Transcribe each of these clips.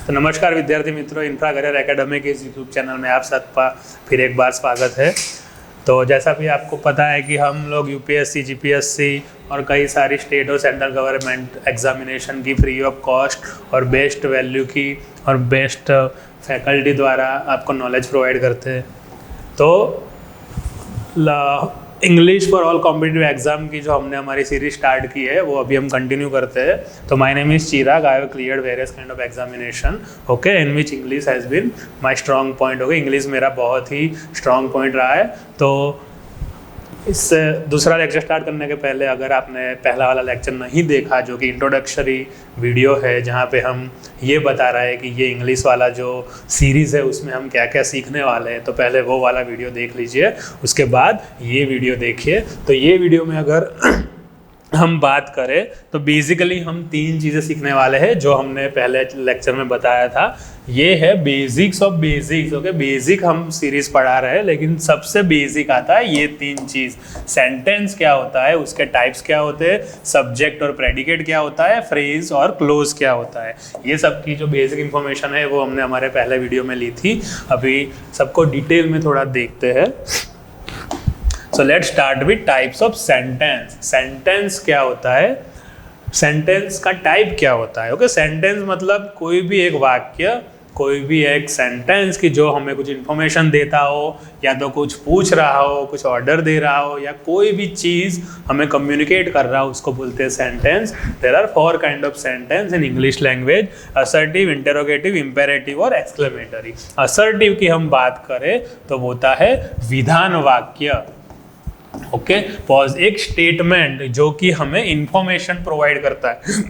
तो नमस्कार विद्यार्थी मित्रों, इंफ्रा करियर एकेडमी के इस यूट्यूब चैनल में आप सबका फिर एक बार स्वागत है। तो जैसा भी आपको पता है कि हम लोग यूपीएससी, जीपीएससी और कई सारी स्टेट और सेंट्रल गवर्नमेंट एग्जामिनेशन की फ्री ऑफ कॉस्ट और बेस्ट वैल्यू की और बेस्ट फैकल्टी द्वारा आपको नॉलेज प्रोवाइड करते हैं। तो English for all competitive exam की जो हमने हमारी सीरीज स्टार्ट की है वो अभी हम कंटिन्यू करते हैं। तो my name is Chirag, I have cleared various kind of examination okay, in which English has been my strong point. Okay, English मेरा बहुत ही स्ट्रॉन्ग पॉइंट रहा है। तो इससे दूसरा लेक्चर स्टार्ट करने के पहले अगर आपने पहला वाला लेक्चर नहीं देखा, जो कि इंट्रोडक्टरी वीडियो है जहाँ पे हम ये बता रहे हैं कि ये इंग्लिश वाला जो सीरीज़ है उसमें हम क्या क्या सीखने वाले हैं, तो पहले वो वाला वीडियो देख लीजिए, उसके बाद ये वीडियो देखिए। तो ये वीडियो में अगर हम बात करें तो बेसिकली हम तीन चीज़ें सीखने वाले हैं जो हमने पहले लेक्चर में बताया था। ये है basics of basics. Okay, basic हम सीरीज पढ़ा रहे हैं, लेकिन सबसे बेसिक आता है ये तीन चीज़। सेंटेंस क्या होता है, उसके टाइप्स क्या होते हैं, सब्जेक्ट और प्रेडिकेट क्या होता है, फ्रेज और क्लोज क्या होता है, ये सब की जो बेसिक इंफॉर्मेशन है वो हमने हमारे पहले वीडियो में ली थी। अभी सबको डिटेल में थोड़ा देखते हैं। So let's start with types of sentence. Sentence क्या होता है, सेंटेंस का टाइप क्या होता है। ओके, सेंटेंस मतलब कोई भी एक वाक्य, कोई भी एक सेंटेंस की जो हमें कुछ इन्फॉर्मेशन देता हो, या तो कुछ पूछ रहा हो, कुछ ऑर्डर दे रहा हो, या कोई भी चीज़ हमें कम्युनिकेट कर रहा हो, उसको बोलते हैं sentence. There are 4 kind of sentence in English language: assertive, interrogative, imperative और एक्सक्लेमेटरी। असर्टिव की हम बात करें तो होता है विधान वाक्य। ओके, पॉज, एक स्टेटमेंट जो कि हमें इंफॉर्मेशन प्रोवाइड करता है,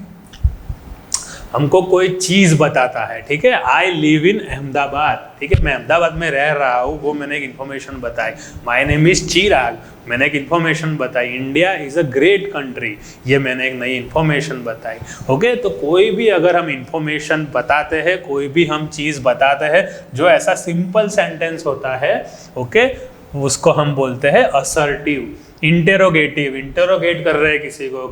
हमको कोई चीज बताता है। ठीक है, आई लिव इन अहमदाबाद, ठीक है, मैं अहमदाबाद में रह रहा हूँ, वो मैंने एक इन्फॉर्मेशन बताई। माय नेम इज चिराग, मैंने एक इन्फॉर्मेशन बताई। India is a great country, ये मैंने एक नई इन्फॉर्मेशन बताई। ओके, तो कोई भी अगर हम इन्फॉर्मेशन बताते हैं, कोई भी हम चीज़ बताते हैं जो ऐसा सिंपल सेंटेंस होता है, ओके, उसको हम बोलते हैं असर्टिव। इंटेरोगेटिव, इंटेरोगेट कर रहे हैं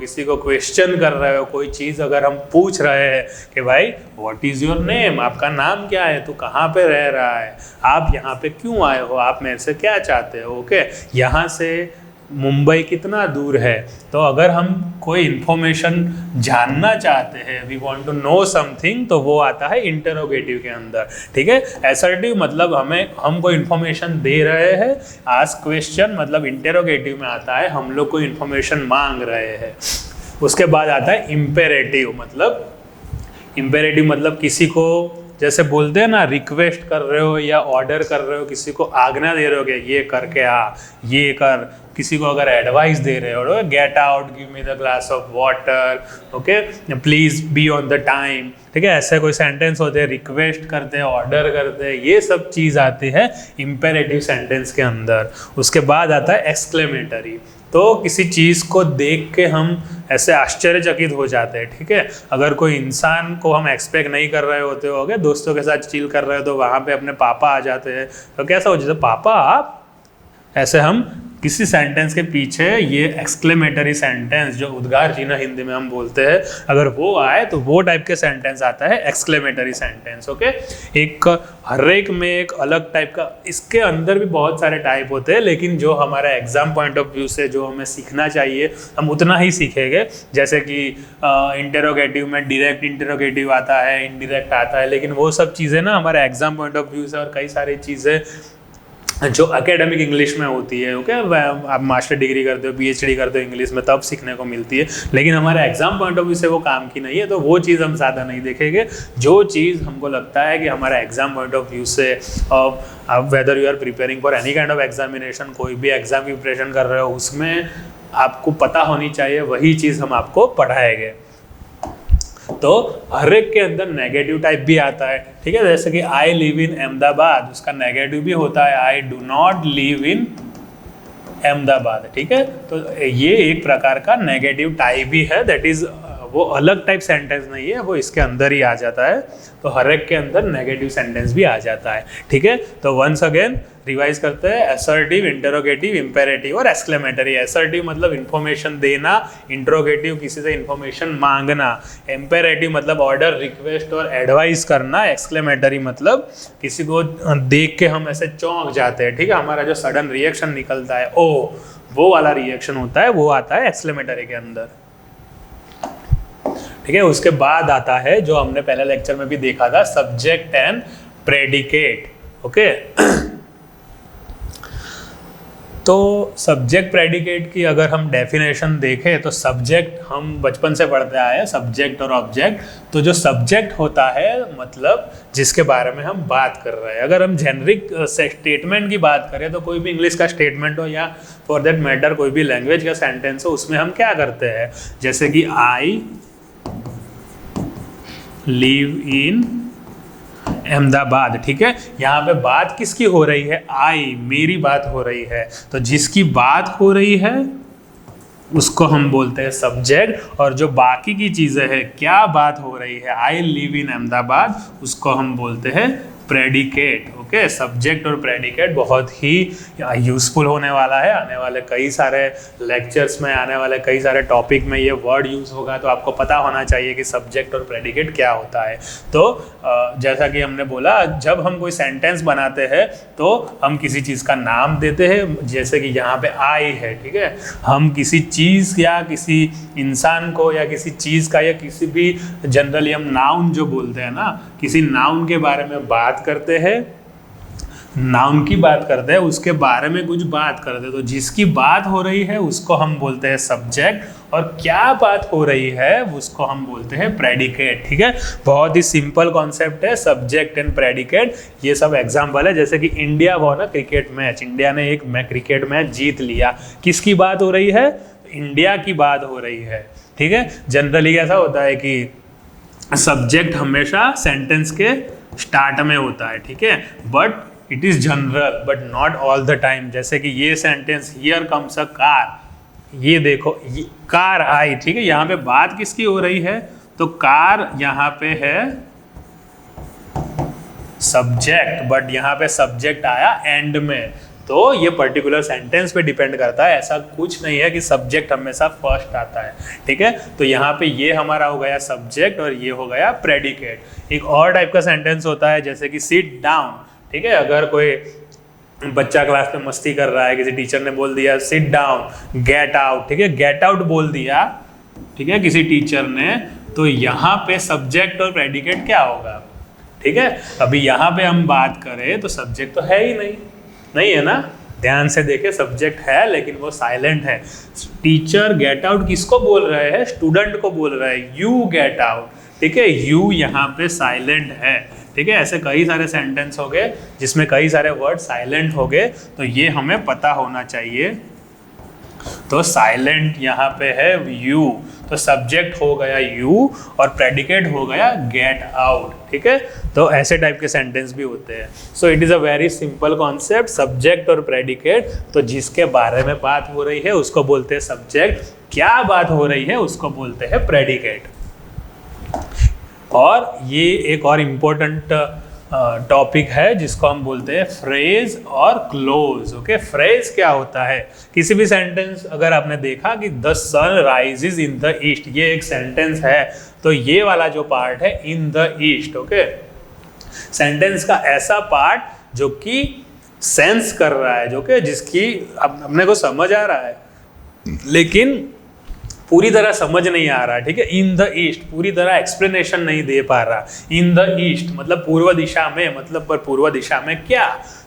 किसी को क्वेश्चन कर रहे हो, कोई चीज़ अगर हम पूछ रहे हैं कि भाई व्हाट इज़ योर नेम, आपका नाम क्या है, तू कहाँ पे रह रहा है, आप यहाँ पे क्यों आए हो, आप मेरे से क्या चाहते हो। ओके, यहाँ से मुंबई कितना दूर है, तो अगर हम कोई इन्फॉर्मेशन जानना चाहते हैं, we want to know something, तो वो आता है इंटेरोगेटिव के अंदर। ठीक है, असर्टिव मतलब हम कोई इन्फॉर्मेशन दे रहे हैं, आस्क क्वेश्चन मतलब इंटेरोगेटिव में आता है हम लोग कोई इन्फॉर्मेशन मांग रहे हैं। उसके बाद आता है इम्पेरेटिव, मतलब किसी को जैसे बोलते हैं ना, रिक्वेस्ट कर रहे हो या ऑर्डर कर रहे हो, किसी को आज्ञा दे रहे हो कि ये करके आ, ये कर। किसी को अगर एडवाइस दे रहे हो, get out, give me the glass of water, okay, please be on the time. ठीक है, ऐसे कोई सेंटेंस होते हैं, रिक्वेस्ट करते हैं, ऑर्डर करते हैं, ये सब चीज़ आती है इम्पेरेटिव सेंटेंस के अंदर। उसके बाद आता है एक्सक्लेमेटरी, तो किसी चीज़ को देख के हम ऐसे आश्चर्यचकित हो जाते हैं। ठीक है, अगर कोई इंसान को हम एक्सपेक्ट नहीं कर रहे होते हो, गए दोस्तों के साथ चिल कर रहे हो, तो वहाँ पे अपने पापा आ जाते हैं, तो कैसा हो जाता है, पापा आप, ऐसे हम किसी सेंटेंस के पीछे ये एक्सक्लेमेटरी सेंटेंस, जो उद्गार चिन्ह हिंदी में हम बोलते हैं, अगर वो आए तो वो टाइप के सेंटेंस आता है एक्सक्लेमेटरी सेंटेंस। ओके, एक हर एक में एक अलग टाइप का, इसके अंदर भी बहुत सारे टाइप होते हैं, लेकिन जो हमारा एग्जाम पॉइंट ऑफ व्यू से जो हमें सीखना चाहिए हम उतना ही सीखेंगे। जैसे कि इंटेरोगेटिव में डायरेक्ट इंटेरोगेटिव आता है, इनडायरेक्ट आता है, लेकिन वो सब चीज़ें ना हमारे एग्जाम पॉइंट ऑफ व्यू से और कई सारी चीज़ें जो एकेडमिक इंग्लिश में होती है, ओके, आप मास्टर डिग्री करते हो, पीएचडी करते हो इंग्लिश में, तब सीखने को मिलती है, लेकिन हमारे एग्जाम पॉइंट ऑफ व्यू से वो काम की नहीं है, तो वो चीज़ हम ज़्यादा नहीं देखेंगे। जो चीज़ हमको लगता है कि हमारा एग्जाम पॉइंट ऑफ व्यू से, whether you are preparing for any kind of examination, कोई भी एग्जाम की प्रिपरेशन कर रहे हो, उसमें आपको पता होनी चाहिए, वही चीज़ हम आपको पढ़ाएंगे। तो हर एक के अंदर नेगेटिव टाइप भी आता है। ठीक है, जैसे कि आई लिव इन अहमदाबाद, उसका नेगेटिव भी होता है I do not live in Ahmedabad. ठीक है, तो ये एक प्रकार का नेगेटिव टाइप भी है, दैट इज वो अलग टाइप सेंटेंस नहीं है, वो इसके अंदर ही आ जाता है। तो हर एक के अंदर नेगेटिव सेंटेंस भी आ जाता है, ठीक है। तो वंस अगेन रिवाइज करते हैं, असर्टिव, इंटरोगेटिव, इंपेरेटिव और एक्सक्लेमेटरी। असर्टिव मतलब इंफॉर्मेशन देना, इंटरोगेटिव किसी से इंफॉर्मेशन मांगना, इंपेरेटिव मतलब ऑर्डर, रिक्वेस्ट और एडवाइस करना, एक्सक्लेमेटरी मतलब किसी को देख के हम ऐसे चौंक जाते हैं, ठीक है, हमारा जो सडन रिएक्शन निकलता है, ओ वो वाला रिएक्शन होता है, वो आता है एक्सक्लेमेटरी के अंदर, ठीक है। उसके बाद आता है जो हमने पहले लेक्चर में भी देखा था, सब्जेक्ट एंड प्रेडिकेट, ओके। तो सब्जेक्ट प्रेडिकेट की अगर हम डेफिनेशन देखें तो सब्जेक्ट हम बचपन से पढ़ते आए हैं, सब्जेक्ट और ऑब्जेक्ट। तो जो सब्जेक्ट होता है मतलब जिसके बारे में हम बात कर रहे हैं। अगर हम जेनरिक स्टेटमेंट की बात करें तो कोई भी इंग्लिश का स्टेटमेंट हो या फॉर दैट मैटर कोई भी लैंग्वेज का सेंटेंस हो, उसमें हम क्या करते हैं, जैसे कि आई लिव इन अहमदाबाद, ठीक है। यहाँ पे बात किसकी हो रही है, आई, मेरी बात हो रही है। तो जिसकी बात हो रही है उसको हम बोलते हैं सब्जेक्ट, और जो बाकी की चीज़ें हैं, क्या बात हो रही है, आई लिव इन अहमदाबाद, उसको हम बोलते हैं प्रेडिकेट, ओके। सब्जेक्ट और प्रेडिकेट बहुत ही यूजफुल होने वाला है, आने वाले कई सारे लेक्चर्स में, आने वाले कई सारे टॉपिक में ये वर्ड यूज़ होगा, तो आपको पता होना चाहिए कि सब्जेक्ट और प्रेडिकेट क्या होता है। तो जैसा कि हमने बोला, जब हम कोई सेंटेंस बनाते हैं तो हम किसी चीज़ का नाम देते हैं, जैसे कि यहाँ पे आई है, ठीक है। हम किसी चीज़ या किसी इंसान को या किसी चीज़ का या किसी भी, जनरली हम नाउन जो बोलते हैं ना, किसी नाउन के बारे में बात करते हैं, नाउन की बात करते हैं, उसके बारे में कुछ बात करते हैं। तो जिसकी बात हो रही है उसको हम बोलते हैं सब्जेक्ट, और क्या बात हो रही है उसको हम बोलते हैं प्रेडिकेट, ठीक है। बहुत ही सिंपल कॉन्सेप्ट है, सब्जेक्ट एंड प्रेडिकेट। ये सब एग्जांपल है, जैसे कि इंडिया वो ना क्रिकेट मैच, इंडिया ने एक क्रिकेट मैच जीत लिया, किसकी बात हो रही है, इंडिया की बात हो रही है, ठीक है। जनरली ऐसा होता है कि सब्जेक्ट हमेशा सेंटेंस के स्टार्ट में होता है, ठीक है, but it is general, but not all the time. जैसे कि ये sentence, here comes a car, ये देखो ये कार आई, ठीक है। यहाँ पे बात किसकी हो रही है, तो कार यहाँ पे है सब्जेक्ट, बट यहाँ पे सब्जेक्ट आया एंड में, तो ये पर्टिकुलर सेंटेंस पे डिपेंड करता है। ऐसा कुछ नहीं है कि सब्जेक्ट हमेशा फर्स्ट आता है, ठीक है। तो यहाँ पे ये हमारा हो गया सब्जेक्ट और ये हो गया प्रेडिकेट। एक और टाइप का सेंटेंस होता है, जैसे कि सिट डाउन, ठीक है। अगर कोई बच्चा क्लास में मस्ती कर रहा है, किसी टीचर ने बोल दिया सिट डाउन, गेट आउट, ठीक है, गेट आउट बोल दिया, ठीक है, किसी टीचर ने, तो यहाँ पे सब्जेक्ट और प्रेडिकेट क्या होगा, ठीक है। अभी यहाँ पे हम बात करें तो सब्जेक्ट तो है ही नहीं है ना, ध्यान से देखे, सब्जेक्ट है लेकिन वो साइलेंट है। टीचर गेट आउट किसको बोल रहे हैं, स्टूडेंट को बोल रहे हैं, यू गेट आउट, ठीक है, यू यहाँ पे साइलेंट है, ठीक है। ऐसे कई सारे सेंटेंस हो गए जिसमें कई सारे वर्ड साइलेंट हो गए, तो ये हमें पता होना चाहिए। तो साइलेंट यहाँ पे है यू, तो सब्जेक्ट हो गया यू और प्रेडिकेट हो गया गेट आउट, ठीक है। तो ऐसे टाइप के सेंटेंस भी होते हैं। So it is a very simple concept, subject और प्रेडिकेट। तो जिसके बारे में बात हो रही है उसको बोलते हैं सब्जेक्ट, क्या बात हो रही है उसको बोलते हैं प्रेडिकेट। और ये एक और इम्पोर्टेंट टॉपिक है जिसको हम बोलते हैं फ्रेज और क्लोज, ओके। फ्रेज क्या होता है, किसी भी सेंटेंस अगर आपने देखा कि the sun rises in the east, ये एक सेंटेंस है, तो ये वाला जो पार्ट है इन द ईस्ट, ओके, सेंटेंस का ऐसा पार्ट जो कि सेंस कर रहा है, जो कि जिसकी अपने को समझ आ रहा है लेकिन पूरी तरह समझ नहीं आ रहा, ठीक है। इन द ईस्ट पूरी तरह एक्सप्लेनेशन नहीं दे पा रहा। इन द ईस्ट मतलब पूर्व दिशा में, मतलब पर पूर्व दिशा में क्या,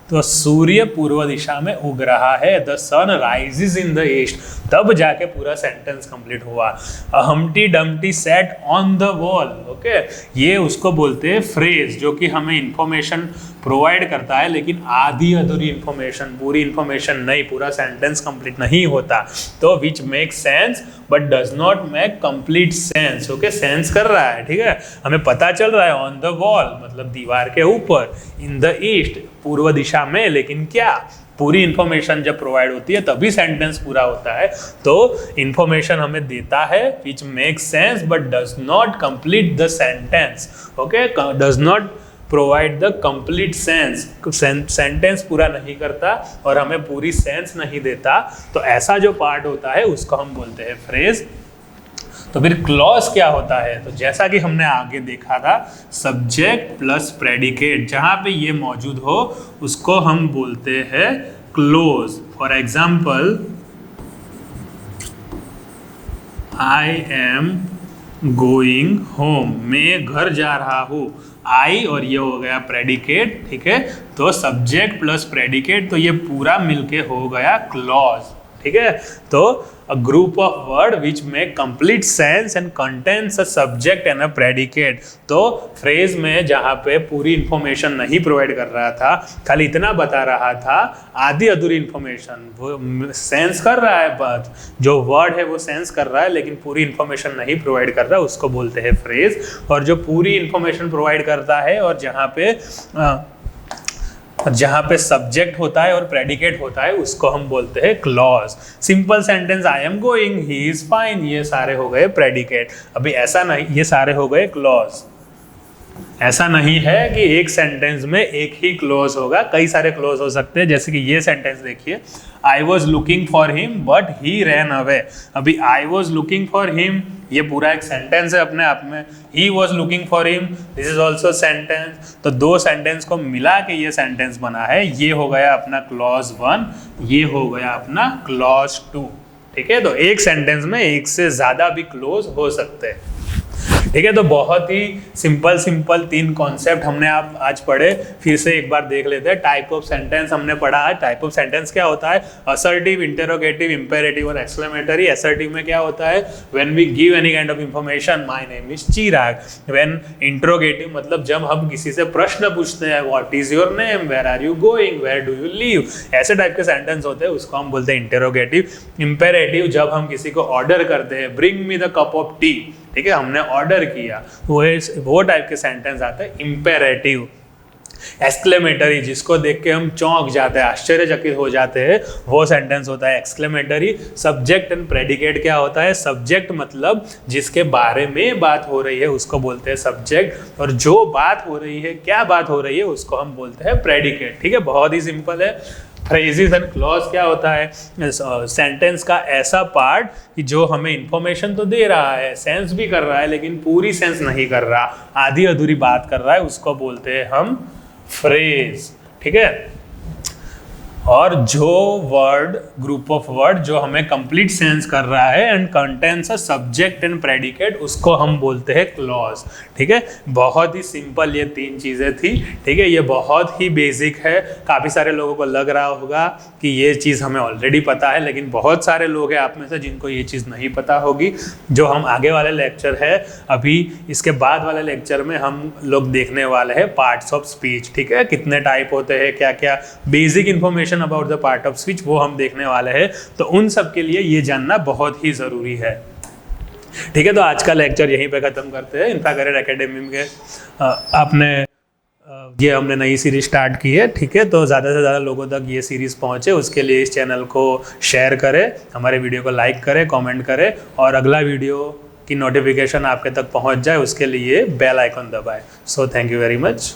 तो सूर्य पूर्व दिशा में उग रहा है, the sun rises in the east, तब जाके पूरा सेंटेंस कंप्लीट हुआ। Humpty dumpty sat on the wall, okay, ये उसको बोलते हैं फ्रेज, जो कि हमें इंफॉर्मेशन प्रोवाइड करता है लेकिन आधी अधूरी इंफॉर्मेशन, पूरी इंफॉर्मेशन नहीं, पूरा सेंटेंस कंप्लीट नहीं होता। तो which make sense but does not make complete sense, okay, sense कर रहा है, ठीक है, हमें पता चल रहा है ऑन द वॉल मतलब दीवार के ऊपर, इन द ईस्ट पूर्व दिशा में, लेकिन क्या, पूरी इंफॉर्मेशन जब प्रोवाइड होती है तभी सेंटेंस पूरा होता है। तो इंफॉर्मेशन हमें देता है which make sense but does not complete the sentence, okay, does not provide the complete sense, sentence पूरा नहीं करता और हमें पूरी सेंस नहीं देता। तो ऐसा जो पार्ट होता है उसको हम बोलते हैं फ्रेज। तो फिर क्लॉज क्या होता है? तो जैसा कि हमने आगे देखा था, सब्जेक्ट प्लस प्रेडिकेट जहाँ पे ये मौजूद हो उसको हम बोलते हैं close. For example, I am going home, मैं घर जा रहा हूँ। आई और ये हो गया प्रेडिकेट, ठीक है। तो सब्जेक्ट प्लस प्रेडिकेट, तो ये पूरा मिलके हो गया क्लॉज, ठीक है। तो a group of word which make complete sense and contains a subject and a predicate। तो फ्रेज में जहाँ पे पूरी इंफॉर्मेशन नहीं प्रोवाइड कर रहा था, खाली इतना बता रहा था, आधी अधूरी इंफॉर्मेशन, वो सेंस कर रहा है, बात जो वर्ड है वो सेंस कर रहा है लेकिन पूरी इंफॉर्मेशन नहीं प्रोवाइड कर रहा, उसको बोलते हैं फ्रेज। और जो पूरी इंफॉर्मेशन प्रोवाइड करता है और जहाँ पे सब्जेक्ट होता है और प्रेडिकेट होता है उसको हम बोलते हैं clause. Simple sentence, I am going, he is fine, ये सारे हो गए प्रेडिकेट। अभी ऐसा नहीं, ये सारे हो गए क्लॉज। ऐसा नहीं है कि एक सेंटेंस में एक ही क्लॉज होगा, कई सारे क्लॉज हो सकते हैं। जैसे कि ये सेंटेंस देखिए, I was looking for him but he ran away. अभी I was looking for him ये पूरा एक सेंटेंस है अपने आप में, he was looking for him this is also sentence. तो दो सेंटेंस को मिला के ये सेंटेंस बना है, ये हो गया अपना क्लॉज 1, ये हो गया अपना क्लॉज 2, ठीक है। तो एक सेंटेंस में एक से ज्यादा भी क्लॉज हो सकते हैं, ठीक है। तो बहुत ही सिंपल 3 कॉन्सेप्ट हमने आप आज पढ़े, फिर से एक बार देख लेते हैं। टाइप ऑफ सेंटेंस हमने पढ़ा है। टाइप ऑफ सेंटेंस क्या होता है? असर्टिव, इंटरोगेटिव, इंपेरेटिव और एक्सक्लेमेटरी। असर्टिव में क्या होता है? When we give any kind of information, my name is Chirag. When interrogative मतलब जब हम किसी से प्रश्न पूछते हैं, what is your name, where are you going, where do you live, ऐसे टाइप के सेंटेंस होते हैं, उसको हम बोलते हैं इंटरोगेटिव। इंपेरेटिव जब हम किसी को ऑर्डर करते हैं, bring me the cup of T, ठीक है, हमने ऑर्डर किया, वो टाइप के सेंटेंस आते हैं इंपेरेटिव। एक्सक्लेमेटरी जिसको देख के हम चौंक जाते हैं, आश्चर्यचकित हो जाते हैं, वो सेंटेंस होता है एक्सक्लेमेटरी। सब्जेक्ट एंड प्रेडिकेट क्या होता है? सब्जेक्ट मतलब जिसके बारे में बात हो रही है उसको बोलते हैं सब्जेक्ट, और जो बात हो रही है, क्या बात हो रही है, उसको हम बोलते हैं प्रेडिकेट, ठीक है। बहुत ही सिंपल है। फ्रेजेस एंड क्लॉज क्या होता है? सेंटेंस का ऐसा पार्ट कि जो हमें इंफॉर्मेशन तो दे रहा है, सेंस भी कर रहा है, लेकिन पूरी सेंस नहीं कर रहा, आधी अधूरी बात कर रहा है, उसको बोलते हैं हम फ्रेज, ठीक है। और जो वर्ड, ग्रुप ऑफ वर्ड जो हमें कंप्लीट सेंस कर रहा है and contains a subject and predicate, उसको हम बोलते हैं क्लॉज, ठीक है। बहुत ही सिंपल ये 3 चीज़ें थी, ठीक है। ये बहुत ही बेसिक है। काफ़ी सारे लोगों को लग रहा होगा कि ये चीज़ हमें ऑलरेडी पता है, लेकिन बहुत सारे लोग हैं आप में से जिनको ये चीज़ नहीं पता होगी। जो हम आगे वाले लेक्चर है, अभी इसके बाद वाले लेक्चर में हम लोग देखने वाले हैं पार्ट्स ऑफ स्पीच, ठीक है। कितने टाइप होते हैं, क्या क्या basic information about the part of speech, वो हम देखने वाले हैं। तो उन सब के लिए ये जानना बहुत ही ज़रूरी है, ठीक है। तो आज का लेक्चर यहीं पे ख़त्म करते हैं। इंफ्रा करियर एकेडमी के ये हमने नई सीरीज स्टार्ट की है, ठीक है। तो ज़्यादा से ज़्यादा लोगों तक ये सीरीज़ पहुँचे, उसके लिए इस चैनल को शेयर करें, हमारे वीडियो को लाइक करें, कमेंट करें, और अगला वीडियो की नोटिफिकेशन आपके तक पहुँच जाए उसके लिए बेल आइकन दबाएं। So thank you very much.